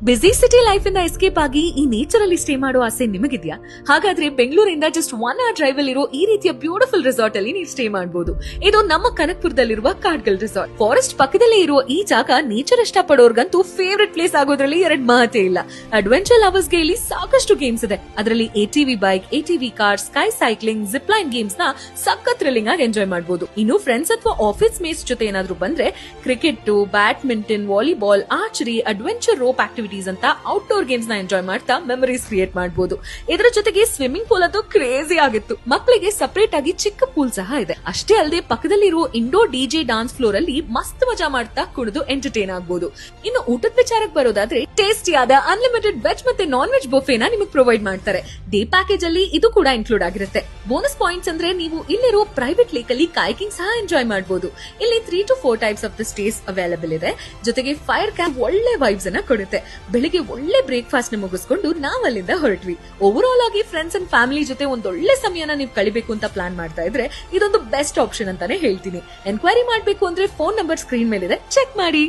ಬಿಸಿ city life ಇಂದ escape ಆಗಿ ಈ ನೇಚರ್ ಅಲ್ಲಿ ಸ್ಟೇ ಮಾಡೋ ಆಸೆ ನಿಮಗಿದ್ಯಾ? ಹಾಗಾದ್ರೆ ಬೆಂಗಳೂರಿಂದ ಜಸ್ಟ್ 1 hour ಡ್ರೈವ್ ಅಲ್ಲಿ ಇರೋ ಈ ರೀತಿಯ ಬ್ಯೂಟಿಫುಲ್ ರೆಸಾರ್ಟ್ ಅಲ್ಲಿ ನೀವು ಸ್ಟೇ ಮಾಡಬಹುದು. ಇದು ನಮ್ಮ ಕನಕಪುರದಲ್ಲಿರುವ ಕಾಡ್ಗಲ್ ರೆಸಾರ್ಟ್. ಫಾರೆಸ್ಟ್ ಪಕ್ಕದಲ್ಲೇ ಇರೋ ಈ ಜಾಗ ನೇಚರ್ ಇಷ್ಟಪಡೋರ್ಗಂತೂ ಫೇವರಿಟ್ ಪ್ಲೇಸ್ ಆಗೋದ್ರಲ್ಲಿ ಎರಡು ಮಾತೇ ಇಲ್ಲ. ಅಡ್ವೆಂಚರ್ ಲವರ್ಸ್ ಗೆ ಇಲ್ಲಿ ಸಾಕಷ್ಟು ಗೇಮ್ಸ್ ಇದೆ. ಅದರಲ್ಲಿ ATV bike, ATV car, sky cycling, zip line games ನ ಸಖತ್ ಥ್ರಿಲ್ಲಿಂಗ್ ಆಗಿ ಎಂಜಾಯ್ ಮಾಡಬಹುದು. ಇನ್ನು ಫ್ರೆಂಡ್ಸ್ ಅಥವಾ ಆಫೀಸ್ ಮೇಟ್ಸ್ ಜೊತೆ ಏನಾದ್ರೂ ಬಂದ್ರೆ cricket, badminton, volleyball, archery, adventure rope activities ಅಂತ ಔಟ್ಡೋರ್ ಗೇಮ್ಸ್ ನ ಎಂಜಾಯ್ ಮಾಡ್ತಾ ಮೆಮರೀಸ್ ಕ್ರಿಯೇಟ್ ಮಾಡಬಹುದು. ಇದರ ಜೊತೆಗೆ ಸ್ವಿಮ್ಮಿಂಗ್ ಪೂಲ್ ಅಂತೂ ಕ್ರೇಜಿ ಆಗಿತ್ತು. ಮಕ್ಕಳಿಗೆ ಸಪರೇಟ್ ಆಗಿ ಚಿಕ್ಕ ಪೂಲ್ ಸಹ ಇದೆ. ಅಷ್ಟೇ ಅಲ್ಲದೆ ಪಕ್ಕದಲ್ಲಿರೋ ಇಂಡೋರ್ DJ ಡಾನ್ಸ್ ಫ್ಲೋರ್ ಅಲ್ಲಿ ಮಸ್ತ್ ಮಜಾ ಮಾಡ್ತಾ ಕುಡಿದು ಎಂಟರ್ಟೈನ್ ಆಗಬಹುದು. ಇನ್ನು ಊಟದ ವಿಚಾರಕ್ಕೆ ಬರೋದಾದ್ರೆ ಟೇಸ್ಟಿಯಾದ ಅನ್ಲಿಮಿಟೆಡ್ ವೆಜ್ ಮತ್ತೆ ನಾನ್ ವೆಜ್ ಬಫೆನ ನಿಮಗೆ ಪ್ರೊವೈಡ್ ಮಾಡ್ತಾರೆ. ಡೇ ಪ್ಯಾಕೇಜ್ ಅಲ್ಲಿ ಇದು ಕೂಡ ಇನ್ಕ್ಲೂಡ್ ಆಗಿರುತ್ತೆ. ಬೋನಸ್ ಪಾಯಿಂಟ್ಸ್ ಅಂದ್ರೆ ನೀವು ಇಲ್ಲಿರೋ ಪ್ರೈವೇಟ್ ಲೇಕ್ ಅಲ್ಲಿ ಕಾಯ್ಕಿಂಗ್ ಸಹ ಎಂಜಾಯ್ ಮಾಡಬಹುದು. ಇಲ್ಲಿ 3 to 4 types of the stays available ಇದೆ. ಜೊತೆಗೆ ಫೈರ್ ಕ್ಯಾಂಪ್ ಒಳ್ಳೆ ವೈಬ್ಸ್ ಅನ್ನ ಕೊಡುತ್ತೆ. ಬೆಳಿಗ್ಗೆ ಒಳ್ಳೆ ಬ್ರೇಕ್ಫಾಸ್ಟ್ ನ ಮುಗಿಸ್ಕೊಂಡು ನಾವ್ ಅಲ್ಲಿಂದ ಹೊರಟ್ವಿ. ಓವರ್ ಆಲ್ ಆಗಿ ಫ್ರೆಂಡ್ಸ್ ಅಂಡ್ ಫ್ಯಾಮಿಲಿ ಜೊತೆ ಒಂದೊಳ್ಳೆ ಸಮಯನ ನೀವು ಕಳಿಬೇಕು ಅಂತ ಪ್ಲಾನ್ ಮಾಡ್ತಾ ಇದ್ರೆ ಇದೊಂದು ಬೆಸ್ಟ್ ಆಪ್ಷನ್ ಅಂತಾನೆ ಹೇಳ್ತೀನಿ. ಎನ್ಕ್ವೈರಿ ಮಾಡಬೇಕು ಅಂದ್ರೆ ಫೋನ್ ನಂಬರ್ ಸ್ಕ್ರೀನ್ ಮೇಲಿದೆ, ಚೆಕ್ ಮಾಡಿ.